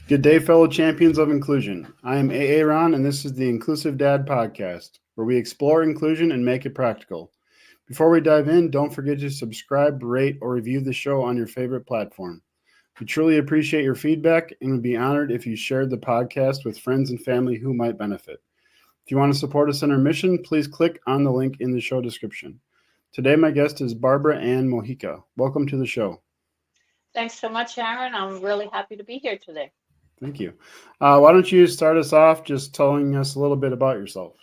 Good day, fellow champions of inclusion. I am AA Ron, and this is the Inclusive Dad Podcast, where we explore inclusion and make it practical. Before we dive in, don't forget to subscribe, rate, or review the show on your favorite platform. We truly appreciate your feedback and would be honored if you shared the podcast with friends and family who might benefit. If you want to support us in our mission, please click on the link in the show description. Today, my guest is Barbara Ann Mojica. Welcome to the show. Thanks so much, Aaron. I'm really happy to be here today. Thank you. Why don't you start us off just telling us a little bit about yourself?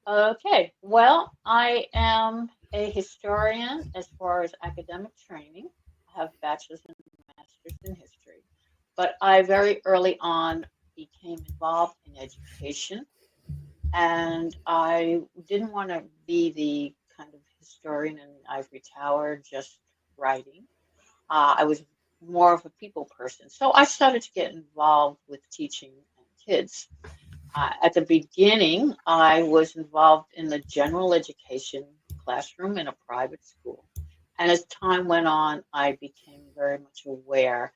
Okay, well, I am a historian as far as academic training. I have bachelor's and master's in history, but I very early on became involved in education, and I didn't want to be the kind of historian in the ivory tower just writing. I was more of a people person, so I started to get involved with teaching kids. At the beginning, I was involved in the general education classroom in a private school. And as time went on, I became very much aware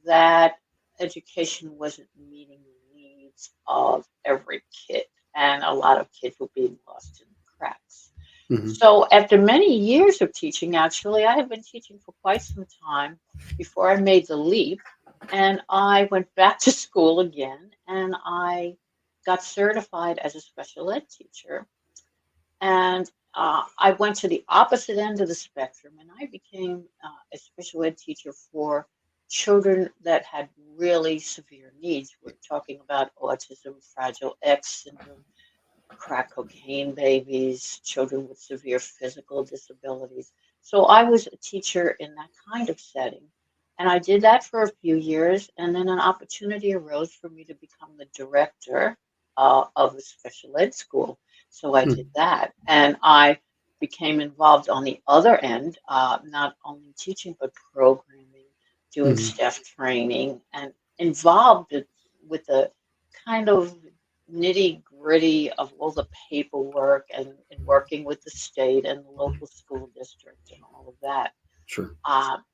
that education wasn't meeting the needs of every kid, and a lot of kids were being lost in the cracks. Mm-hmm. So, after many years of teaching, actually, I have been teaching for quite some time before I made the leap. And I went back to school again, and I got certified as a special ed teacher. And I went to the opposite end of the spectrum, and I became a special ed teacher for children that had really severe needs. We're talking about autism, Fragile X syndrome, crack cocaine babies, children with severe physical disabilities. So I was a teacher in that kind of setting. And I did that for a few years, and then an opportunity arose for me to become the director of a special ed school. So I did that, and I became involved on the other end, not only teaching but programming, doing Mm-hmm. staff training, and involved with the kind of nitty gritty of all the paperwork and working with the state and the local school district and all of that. Sure.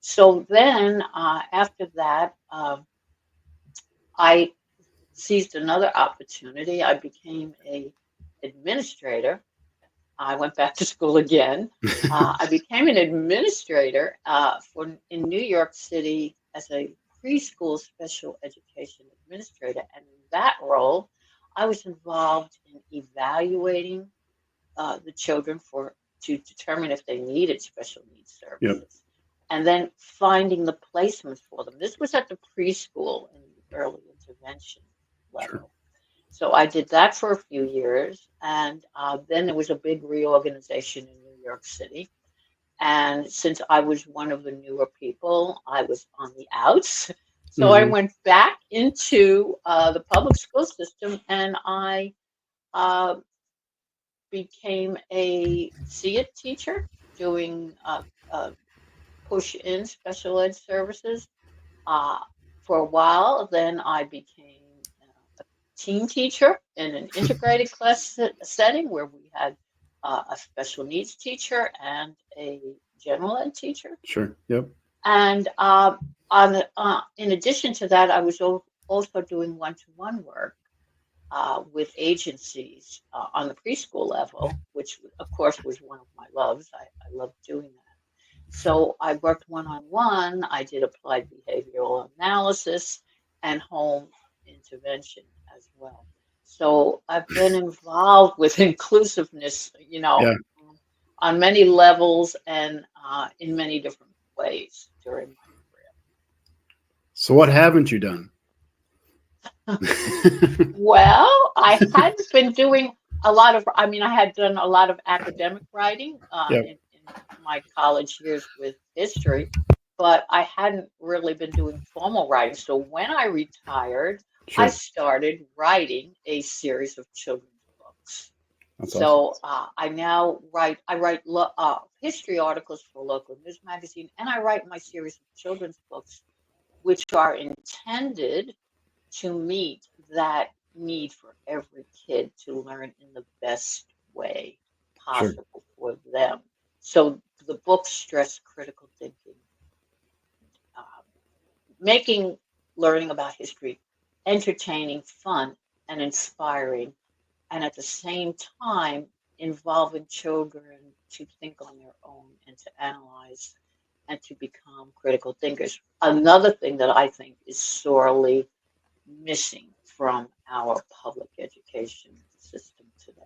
So then, after that, I seized another opportunity. I became a administrator. I went back to school again. I became an administrator for in New York City as a preschool special education administrator, and in that role, I was involved in evaluating the children for to determine if they needed special needs Yep. services, and then finding the placements for them. This was at the preschool and early intervention Sure. level. So I did that for a few years, and then there was a big reorganization in New York City. And since I was one of the newer people, I was on the outs. So I Mm-hmm. went back into the public school system, and I uh, became a SEIT teacher doing push in special ed services uh, for a while. Then I became a teen teacher in an integrated class setting where we had a special needs teacher and a general ed teacher. Sure. Yep. And in addition to that, I was also doing one-to-one work with agencies on the preschool level, which of course was one of my loves. I loved doing that. So I worked one-on-one. I did applied behavioral analysis and home intervention as well. So I've been involved with inclusiveness, Yeah. on many levels and in many different ways during my So, what haven't you done? career. Well, I had been doing a lot of, I mean, I had done a lot of academic writing Yep. in my college years with history, but I hadn't really been doing formal writing. So when I retired, I Sure. started writing a series of children's books. That's awesome. So I now write history articles for a local news magazine, and I write my series of children's books, which are intended to meet that need for every kid to learn in the best way Sure. possible for them. So the books stress critical thinking, uh, making learning about history entertaining, fun, and inspiring, and at the same time involving children to think on their own and to analyze and to become critical thinkers. Another thing that I think is sorely missing from our public education system today.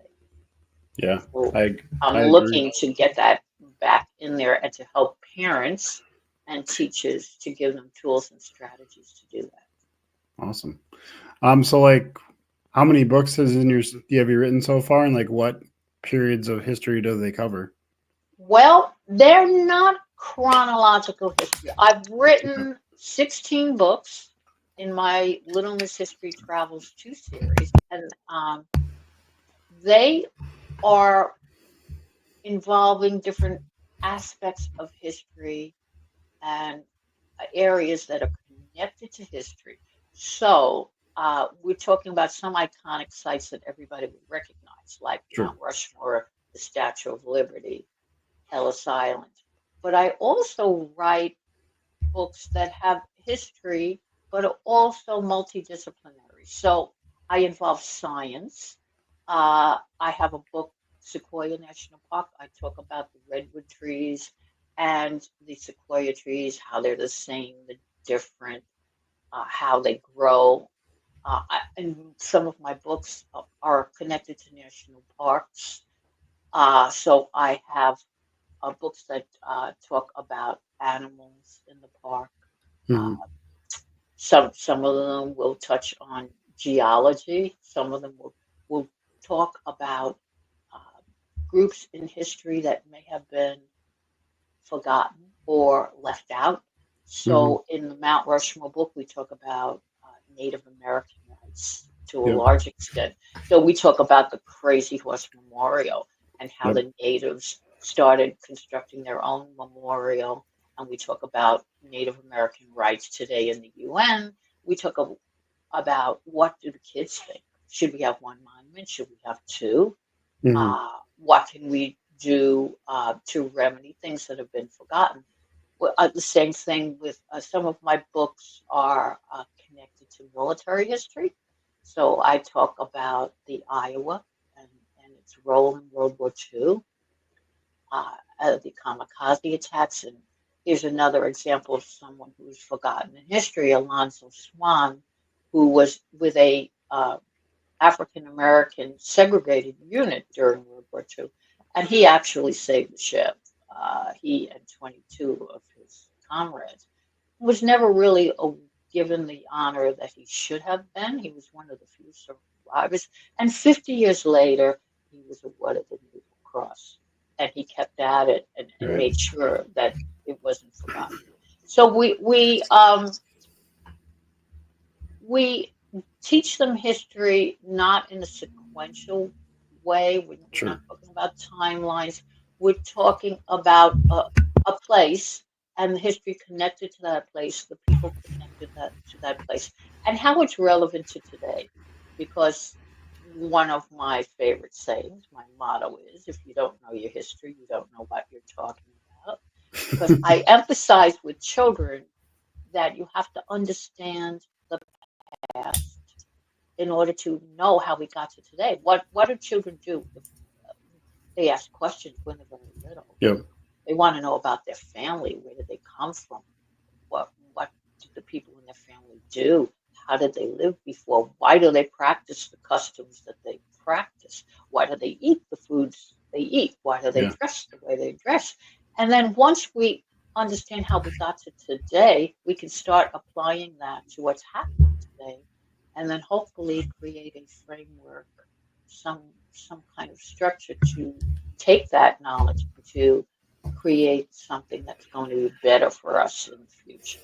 Yeah, So I I'm I agree. looking to get that back in there and to help parents and teachers to give them tools and strategies to do that. Awesome. So like, how many books have you written so far, and like what periods of history do they cover? Well, they're not chronological history. I've Okay. written 16 books in my Little Miss History Travels 2 series, and they are involving different aspects of history and areas that are connected to history. So we're talking about some iconic sites that everybody would recognize, like Sure. Mount Rushmore, the Statue of Liberty, Ellis Island. But I also write books that have history, but are also multidisciplinary. So I involve science. I have a book, Sequoia National Park. I talk about the redwood trees and the sequoia trees, how they're the same, the different, how they grow. And some of my books are connected to national parks. So I have books that talk about animals in the park. Uh, Hmm. some of them will touch on geology. Some of them will talk about uh, groups in history that may have been forgotten or left out. Hmm. So in the Mount Rushmore book, we talk about Native American rights to a Yep. large extent. So we talk about the Crazy Horse Memorial and how Yep. the natives started constructing their own memorial. And we talk about Native American rights today in the UN. We talk about what do the kids think? Should we have one monument? Should we have two? Hmm. What can we do to remedy things that have been forgotten? Well, the same thing with some of my books are connected to military history. So I talk about the Iowa and its role in World War II, the kamikaze attacks. And here's another example of someone who's forgotten in history, Alonzo Swan, who was with a African American segregated unit during World War II, and he actually saved the ship. He and 22 of his comrades was never really given the honor that he should have been. He was one of the few survivors, and 50 years later, he was awarded the Naval Cross, and he kept at it and Right. made sure that it wasn't forgotten. So we teach them history not in a sequential way. We're not Sure. talking about timelines. We're talking about a place and the history connected to that place, the people connected to that place, and how it's relevant to today. Because one of my favorite sayings, my motto is, if you don't know your history, you don't know what you're talking about. Because I emphasize with children that you have to understand the past in order to know how we got to today. What do children do if they ask questions when they're very little? Yep. They want to know about their family. Where did they come from? What did the people in their family do? How did they live before? Why do they practice the customs that they practice? Why do they eat the foods they eat? Why do they Yeah. dress the way they dress? And then once we understand how we got to today, we can start applying that to what's happening today, and then hopefully create a framework, some some kind of structure to take that knowledge and to create something that's going to be better for us in the future.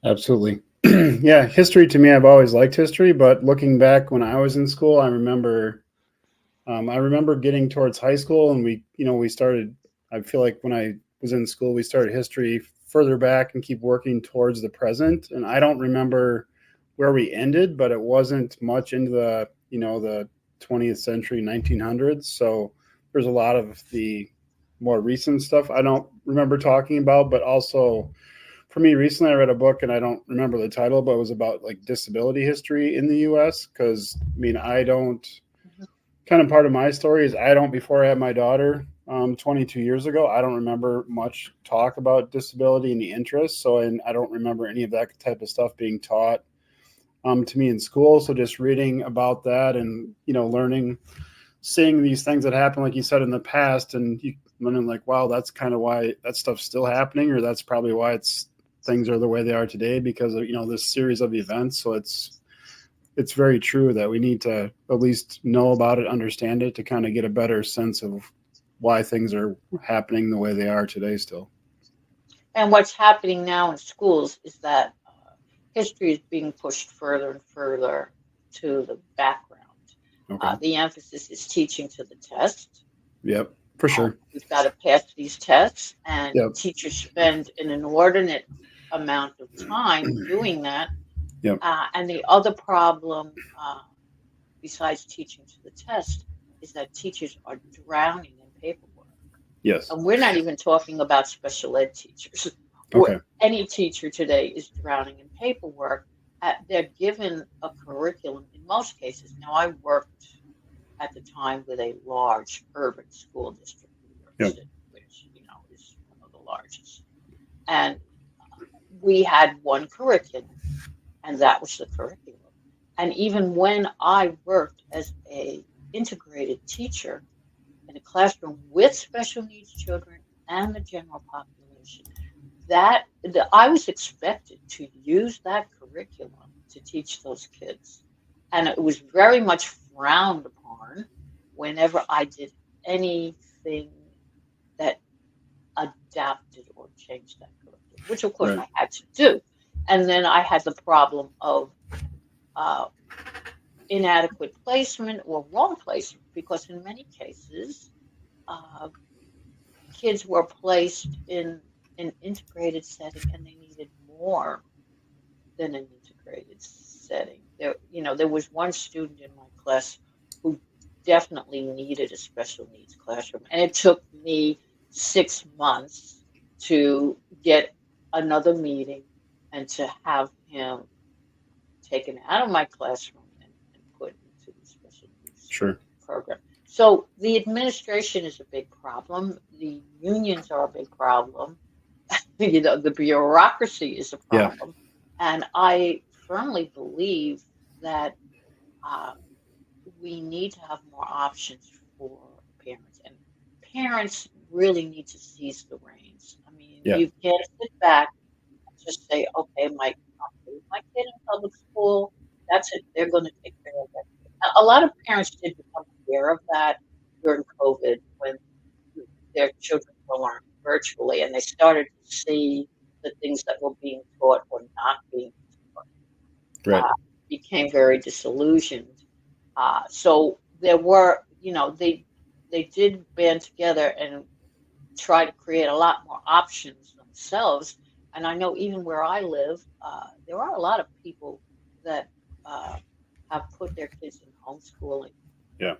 Absolutely. Yeah, history to me, I've always liked history, but looking back when I was in school, I remember getting towards high school, and we started. I feel like when I was in school, we started history further back and keep working towards the present. And I don't remember where we ended, but it wasn't much into the 20th century, 1900s. So there's a lot of the more recent stuff I don't remember talking about, but also for me recently, I read a book and I don't remember the title, but it was about like disability history in the U.S. Because I mean, I don't. Kind of part of my story is I don't. Before I had my daughter, 22 years ago, I don't remember much talk about disability and the interest. So, and I don't remember any of that type of stuff being taught to me in school. So, just reading about that and learning, seeing these things that happen, like you said in the past, and you learning like, wow, that's kind of why that stuff's still happening, or that's probably why things are the way they are today because of this series of events. So it's very true that we need to at least know about it, understand it, to kind of get a better sense of why things are happening the way they are today still. And what's happening now in schools is that history is being pushed further and further to the background. Okay. The emphasis is teaching to the test. Yep, for sure. We've got to pass these tests, and Yep. teachers spend an inordinate amount of time doing that. Yep. And the other problem, besides teaching to the test, is that teachers are drowning in paperwork. Yes. And we're not even talking about special ed teachers. Okay. Any teacher today is drowning in paperwork. They're given a curriculum in most cases. Now, I worked at the time with a large urban school district, New York Yep. City, which is one of the largest. And we had one curriculum, and that was the curriculum. And even when I worked as a integrated teacher in a classroom with special needs children and the general population, I was expected to use that curriculum to teach those kids. And it was very much frowned upon whenever I did anything that adapted or changed that curriculum, which of course Right. I had to do. And then I had the problem of inadequate placement or wrong placement, because in many cases, kids were placed in an integrated setting and they needed more than an integrated setting. There was one student in my class who definitely needed a special needs classroom, and it took me 6 months to get another meeting and to have him taken out of my classroom and put into the special needs program. So the administration is a big problem. The unions are a big problem. The bureaucracy is a problem. Yeah. And I firmly believe that we need to have more options for parents. And parents really need to seize the reins. I mean, you can't sit back and just say, okay, my kid in public school, that's it. They're going to take care of it. A lot of parents did become aware of that during COVID when their children were learning virtually, and they started to see the things that were being taught or not being taught. Right. Became very disillusioned. So there were, they did band together and try to create a lot more options themselves. And I know even where I live, there are a lot of people that have put their kids in homeschooling. Yeah.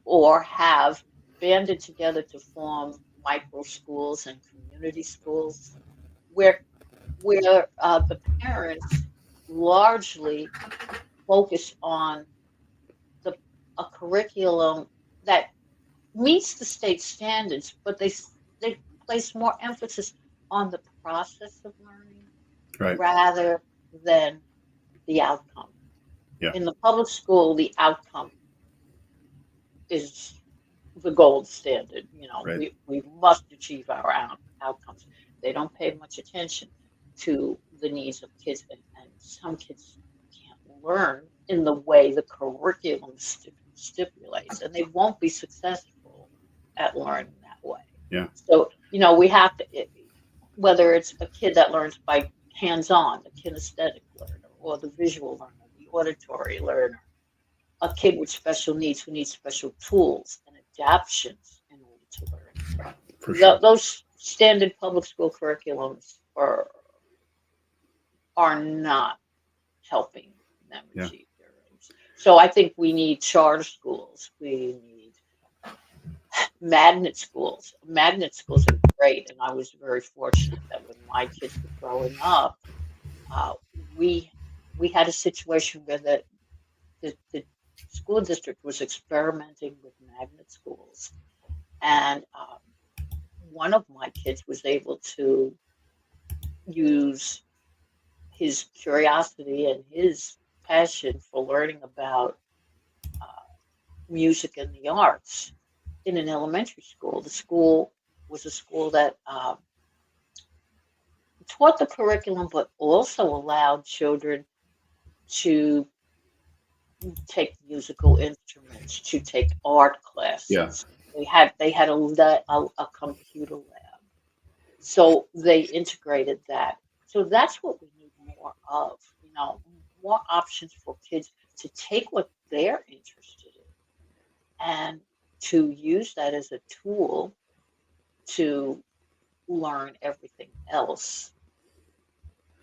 Or have banded together to form micro schools and community schools where the parents largely focus on a curriculum that meets the state standards, but they place more emphasis on the process of learning rather than the outcome. Yeah. In the public school, the outcome is the gold standard. We must achieve our outcomes. They don't pay much attention to the needs of kids, and some kids can't learn in the way the curriculum stipulates, and they won't be successful at learning that way. Yeah. So, we have to, whether it's a kid that learns by hands-on, the kinesthetic learner, or the visual learner, the auditory learner, a kid with special needs who needs special tools and adaptions in order to learn. For sure. Those standard public school curriculums are not helping them achieve their aims. So I think we need charter schools. We need magnet schools. Magnet schools are great, and I was very fortunate that when my kids were growing up, uh, we we had a situation where the school district was experimenting with magnet schools, and one of my kids was able to use his curiosity and his passion for learning about uh, music and the arts in an elementary school. The school was a school that taught the curriculum, but also allowed children to take musical instruments, to take art Yeah. classes. They had a computer lab, so they integrated that. So that's what we need more of. More options for kids to take what they're interested in and to use that as a tool to learn everything else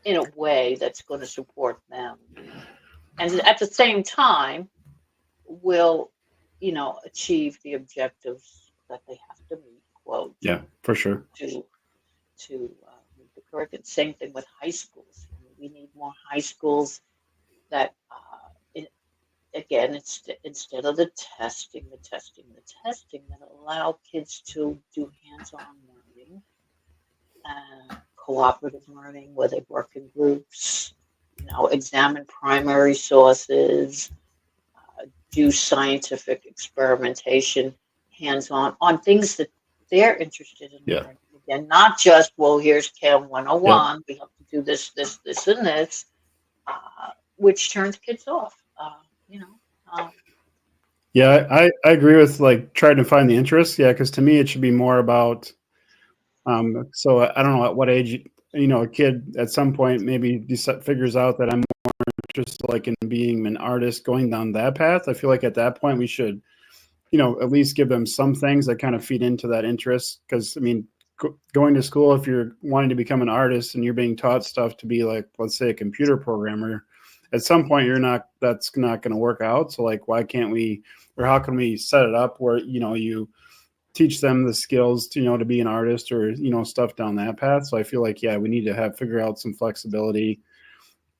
in a way that's going to support them. And at the same time, will, achieve the objectives that they have to meet, quote, Yeah, for sure. to meet the curriculum. Same thing with high schools. We need more high schools that, again, instead of the testing, that allow kids to do hands-on learning and cooperative learning where they work in groups, examine primary sources, do scientific experimentation hands-on on things that they're interested in Yeah. learning. Again, not just, well, here's Chem Yep. 101, we have to do this, this, and this, which turns kids off. You know, Yeah, I agree with like trying to find the interest. Yeah, because to me it should be more about. So I don't know at what age a kid at some point maybe figures out that I'm interested like in being an artist, going down that path. I feel like at that point we should at least give them some things that kind of feed into that interest. Because I mean, going to school, if you're wanting to become an artist and you're being taught stuff to be like, let's say, a computer programmer, at some point that's not going to work out. So like, why can't we, or how can we set it up where you teach them the skills to be an artist, or stuff down that path. So I feel like, yeah, we need to figure out some flexibility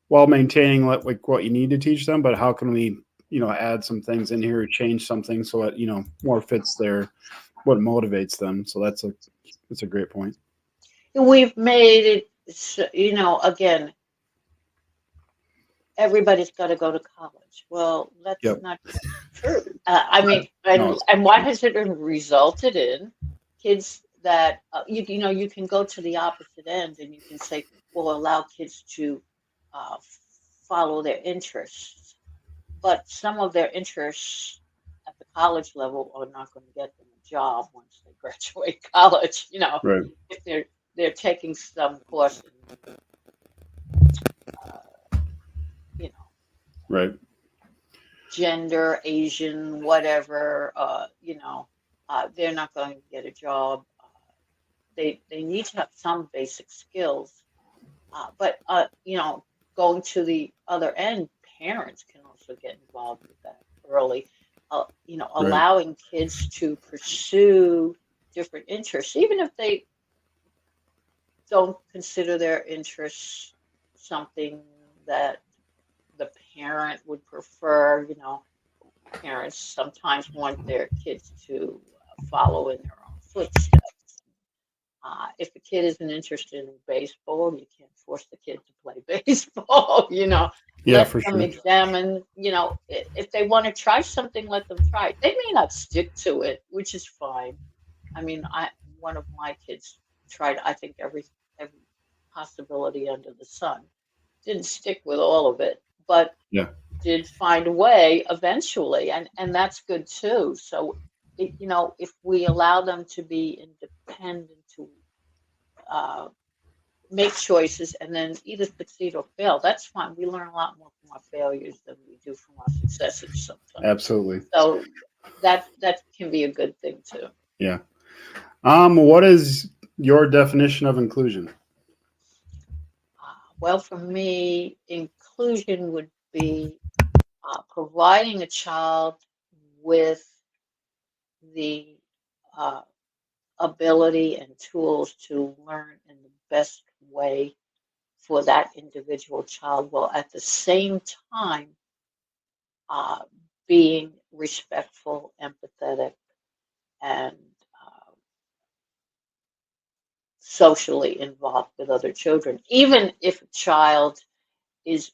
while maintaining like what you need to teach them, but how can we add some things in here, change something so it more fits what motivates them. So that's a great point. we've made it, again, everybody's got to go to college. Well, that's Yep. not true. I mean, No. and what has it resulted in? Kids that you can go to the opposite end, and you can say, well, allow kids to uh, follow their interests, but some of their interests at the college level are not going to get them a job once they graduate college. Right. If they're taking some course in, you know, Right. gender, Asian, whatever, they're not going to get a job. They need to have some basic skills, but going to the other end, parents can also get involved with that early. Right. Allowing kids to pursue different interests, even if they don't consider their interests something that the parent would prefer. Parents sometimes want their kids to follow in their own footsteps. If the kid isn't interested in baseball, you can't force the kid to play baseball. Yeah, Let for them sure. examine. If they want to try something, let them try it. They may not stick to it, which is fine. I mean, one of my kids tried, I think, every possibility under the sun. Didn't stick with all of it, but Yeah. did find a way eventually, and that's good too. So, if we allow them to be independent, to uh, make choices, and then either succeed or fail, that's fine. We learn a lot more from our failures than we do from our successes sometimes. Absolutely. So that can be a good thing too. Yeah. What is your definition of inclusion? Well, for me, inclusion would be providing a child with the uh, ability and tools to learn in the best way for that individual child, while at the same time uh, being respectful, empathetic, and uh, socially involved with other children. Even if a child is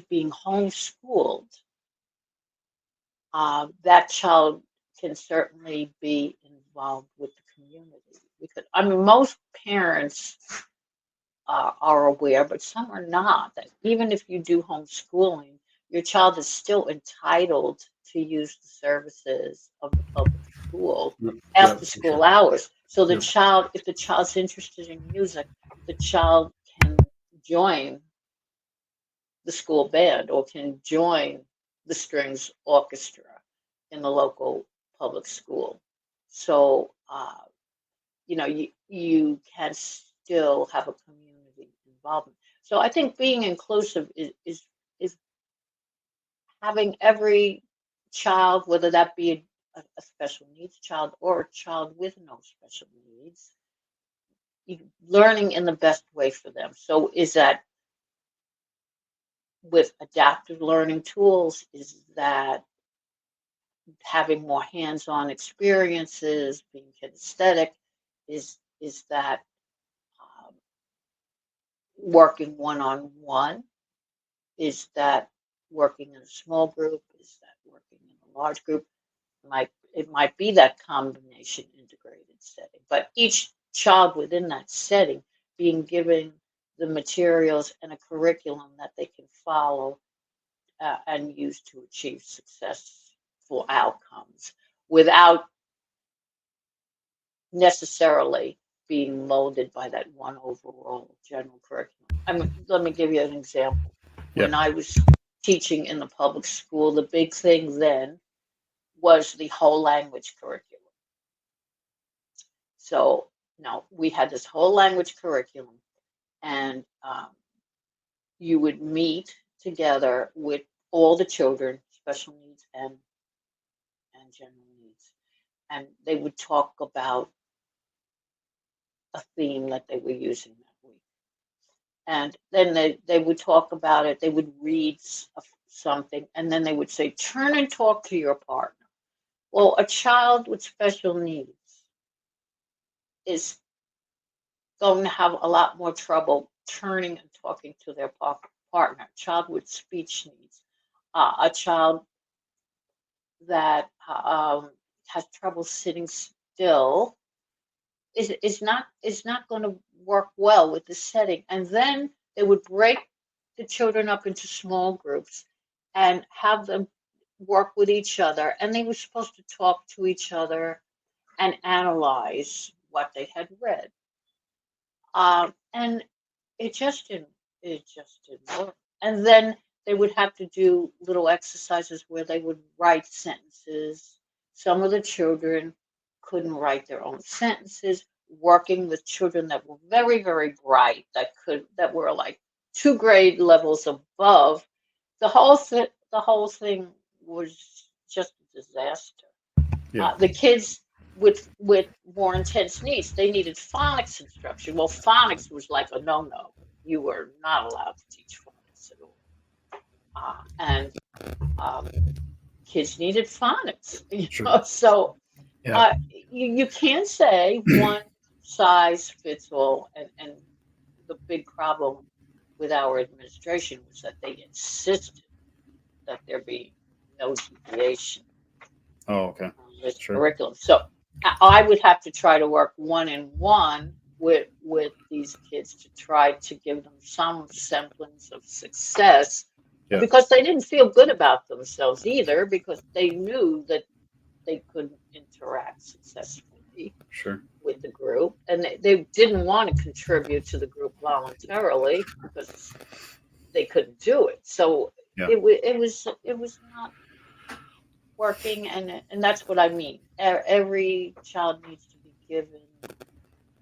being homeschooled, that child can certainly be involved with the community. Because I mean, most parents are aware, but some are not. That even if you do homeschooling, your child is still entitled to use the services of the public school Yep, after for school sure. hours. So the Yep. child, if the child's interested in music, the child can join the school band or can join the strings orchestra in the local public school. So, you can still have a community involvement. So I think being inclusive is having every child, whether that be a special needs child or a child with no special needs, learning in the best way for them. So is that with adaptive learning tools? Is that having more hands-on experiences, being kinesthetic? Is that um, working one-on-one? Is that working in a small group? Is that working in a large group? It might be that combination integrated setting, but each child within that setting being given the materials and a curriculum that they can follow and use to achieve successful outcomes without necessarily being molded by that one overall general curriculum. Let me give you an example. Yeah. When I was teaching in the public school, the big thing then was the whole language curriculum. So, no, we had this whole language curriculum, and you would meet together with all the children, special needs and general needs, and they would talk about a theme that they were using that week. And then they would talk about it, they would read something, and then they would say, turn and talk to your partner. Well, a child with special needs is going to have a lot more trouble turning and talking to their partner. A child with speech needs, a child that has trouble sitting still is not going to work well with the setting. And then they would break the children up into small groups and have them work with each other. And they were supposed to talk to each other and analyze what they had read. And it just didn't work. And then they would have to do little exercises where they would write sentences. Some of the children couldn't write their own sentences, working with children that were very, very bright, that were like 2 grade levels above. The whole thing was just a disaster. Yeah. The kids with more intense needs, they needed phonics instruction. Well, phonics was like a no-no. You were not allowed to teach phonics at all. And kids needed phonics, Sure. So Yeah. you can't say one size fits all. And the big problem with our administration was that they insisted that there be no deviation Oh, okay. on this Sure. curriculum. So I would have to try to work one-on-one with these kids to try to give them some semblance of success, Yeah. because they didn't feel good about themselves either, because they knew that they couldn't interact successfully Sure. with the group, and they didn't want to contribute to the group voluntarily because they couldn't do it. So Yeah. it was not working, and that's what I mean. Every child needs to be given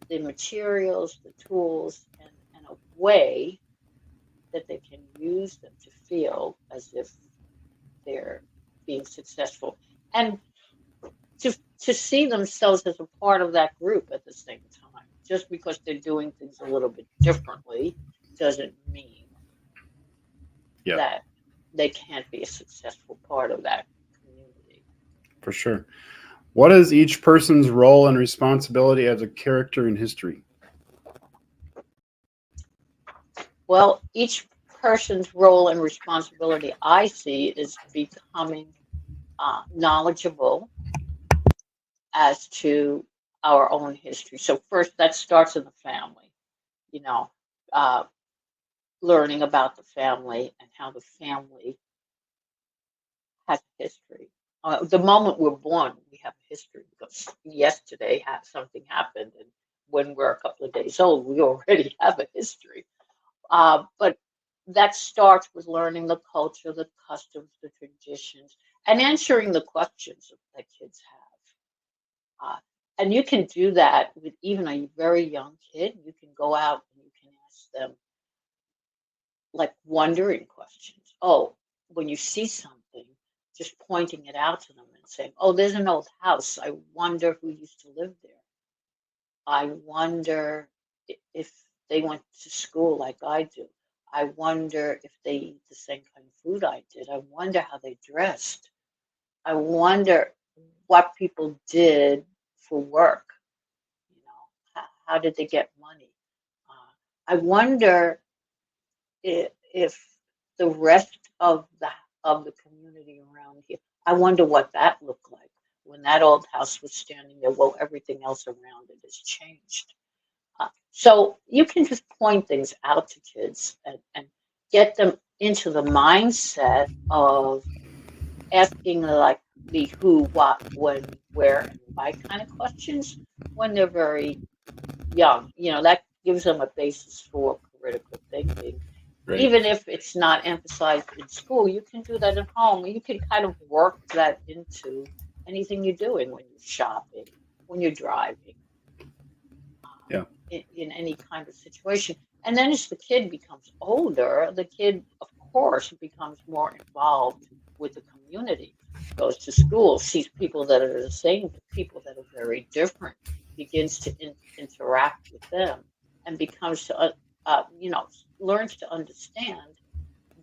the materials, the tools, and a way that they can use them to feel as if they're being successful, and to to see themselves as a part of that group at the same time. Just because they're doing things a little bit differently doesn't mean Yeah, that they can't be a successful part of that community. for sure. What is each person's role and responsibility as a character in history? Well, each person's role and responsibility I see is becoming knowledgeable as to our own history. So first, that starts in the family. You know, uh, learning about the family and how the family has a history. The moment we're born, we have a history because yesterday something happened, and when we're a couple of days old, we already have a history. But that starts with learning the culture, the customs, the traditions, and answering the questions that kids have. And you can do that with even a very young kid. You can go out and you can ask them like wondering questions. Oh, when you see something, just pointing it out to them and saying, "Oh, there's an old house. I wonder who used to live there. I wonder if they went to school like I do. I wonder if they eat the same kind of food I did. I wonder how they dressed. I wonder what people did for work. You know, how did they get money? I wonder if the rest of the community around here. I wonder what that looked like when that old house was standing there. Well, everything else around it has changed. So you can just point things out to kids and get them into the mindset of asking like the who, what, when, where, and why kind of questions when they're very young. You know, that gives them a basis for critical thinking. Right. Even if it's not emphasized in school, you can do that at home. You can kind of work that into anything you're doing when you're shopping, when you're driving, Yeah. in any kind of situation. And then as the kid becomes older, the kid, of course, becomes more involved with the community, goes to school, sees people that are the same, people that are very different, begins to interact with them, and becomes to, you know, learns to understand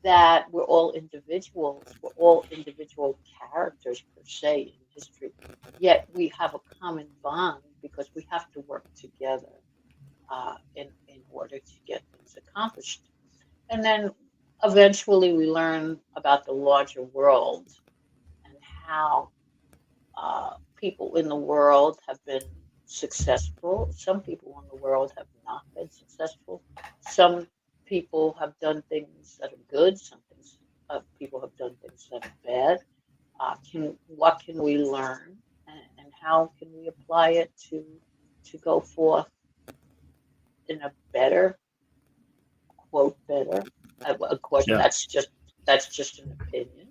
that we're all individuals, we're all individual characters per se in history, yet we have a common bond because we have to work together in order to get things accomplished. And then eventually we learn about the larger world and how people in the world have been successful. Some people in the world have not been successful. Some people have done things that are good. Some things people have done things that are bad. What can we learn, and how can we apply it to go forth in a better, quote better. Of course, Yeah. that's just an opinion.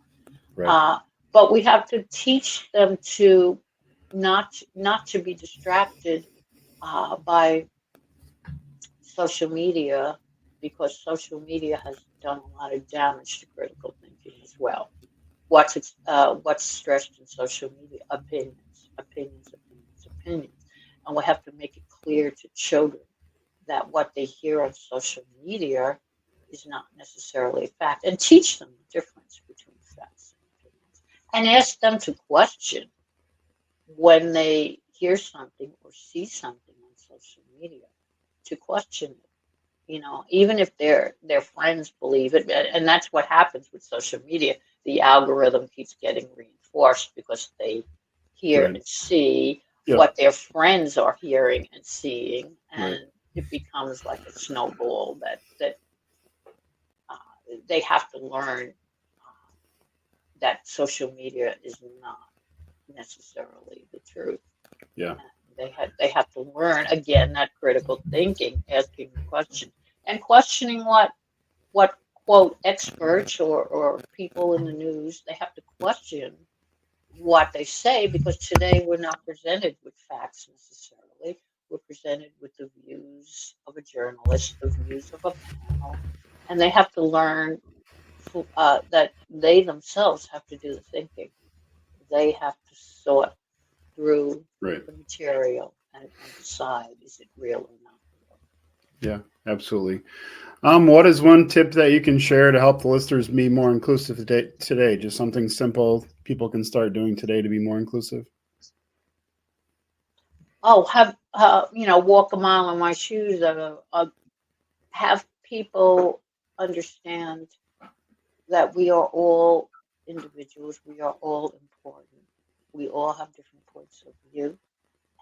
Right. Uh, but we have to teach them to not to be distracted by social media because social media has done a lot of damage to critical thinking as well. What's stressed in social media? Opinions, opinions, opinions, opinions, and we have to make it clear to children that what they hear on social media is not necessarily a fact, and teach them the difference between facts and opinions, and ask them to question when they hear something or see something on social media, to question it. You know, even if their friends believe it, and that's what happens with social media. The algorithm keeps getting reinforced because they hear Right. and see Yeah. what their friends are hearing and seeing, Right. and it becomes like a snowball that they have to learn that social media is not necessarily the truth. Yeah. They have to learn again that critical thinking, asking the question, and questioning what quote experts or people in the news. They have to question what they say because today we're not presented with facts necessarily. We're presented with the views of a journalist, the views of a panel, and they have to learn that they themselves have to do the thinking. They have to sort through Right. the material and decide, is it real or not real? Yeah, absolutely. What is one tip that you can share to help the listeners be more inclusive today? Just something simple people can start doing today to be more inclusive. Oh, have walk a mile in my shoes. Have people understand that we are all individuals. We are all important. We all have different points of view,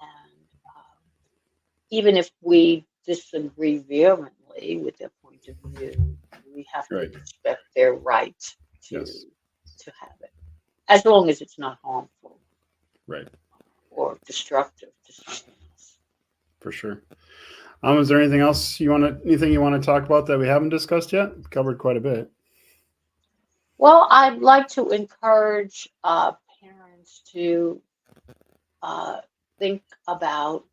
and even if we disagree vehemently with their point of view, we have to Right. respect their right to Yes. have it, as long as it's not harmful Right. or destructive to someone else. For sure. Is there anything you want to talk about that we haven't discussed yet? We've covered quite a bit. Well, I'd like to encourage parents to think about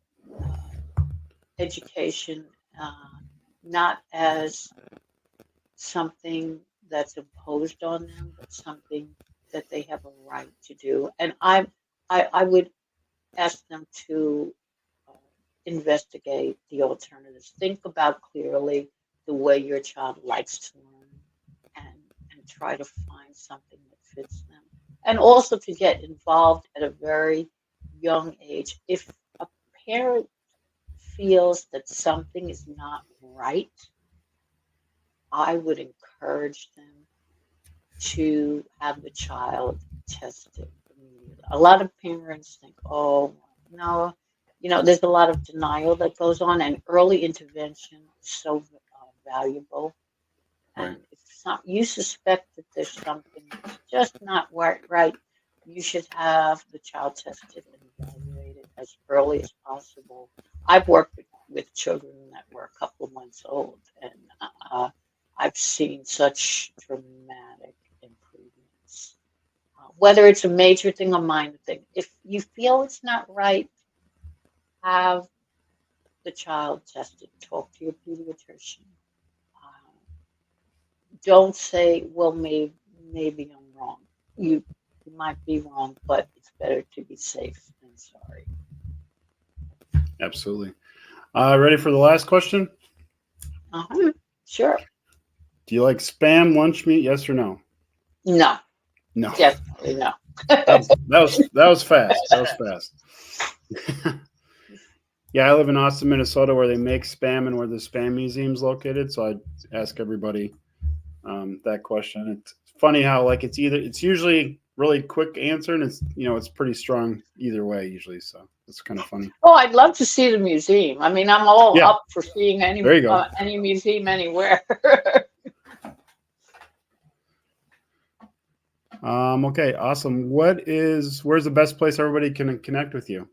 education not as something that's imposed on them, but something that they have a right to do. And I would ask them to investigate the alternatives. Think about clearly the way your child likes to learn and try to find something that fits them. And also to get involved at a very young age. If a parent feels that something is not right, I would encourage them to have the child tested immediately. A lot of parents think, oh, no, there's a lot of denial that goes on, and early intervention is so valuable. Right. And if you suspect that there's something that's just not right, you should have the child tested and evaluated as early as possible. I've worked with children that were a couple of months old, and I've seen such dramatic improvements. Whether it's a major thing or minor thing, if you feel it's not right, have the child tested. Talk to your pediatrician. Don't say, well, maybe I'm wrong. You might be wrong, but it's better to be safe than sorry. Absolutely. Ready for the last question? Sure. Do you like spam lunch meat? Yes or no? No, No. definitely no. That was fast. That was fast. Yeah, I live in Austin, Minnesota, where they make spam and where the spam museum is located. So I ask everybody that question. It's funny how it's usually really quick answer, and it's pretty strong either way usually. So it's kind of funny. Oh, I'd love to see the museum. I mean, I'm all up for seeing There you go. any museum anywhere. Okay, awesome. Where's the best place everybody can connect with you?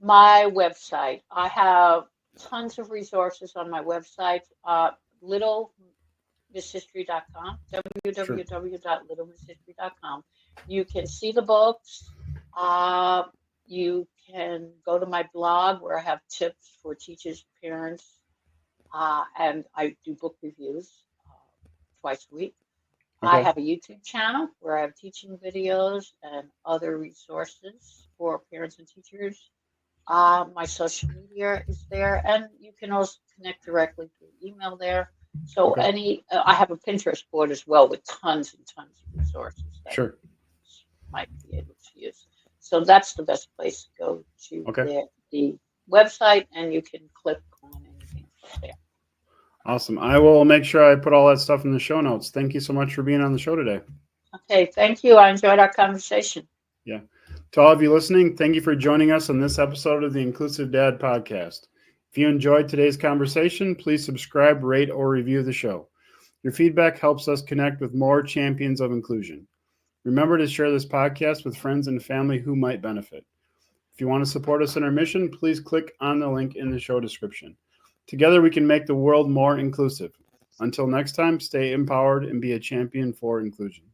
My website. I have tons of resources on my website. LittleMissHistory.com, www.littlemisshistory.com. You can see the books. You can go to my blog where I have tips for teachers, parents, and I do book reviews twice a week. Okay. I have a YouTube channel where I have teaching videos and other resources for parents and teachers. My social media is there, and you can also connect directly through email there. So I have a Pinterest board as well with tons and tons of resources that you might be able to use. So that's the best place to go to the website, and you can click on anything from there. Awesome. I will make sure I put all that stuff in the show notes. Thank you so much for being on the show today. Okay, thank you. I enjoyed our conversation. Yeah. To all of you listening, thank you for joining us on this episode of the Inclusive Dad Podcast. If you enjoyed today's conversation, please subscribe, rate, or review the show. Your feedback helps us connect with more champions of inclusion. Remember to share this podcast with friends and family who might benefit. If you want to support us in our mission, please click on the link in the show description. Together, we can make the world more inclusive. Until next time, stay empowered and be a champion for inclusion.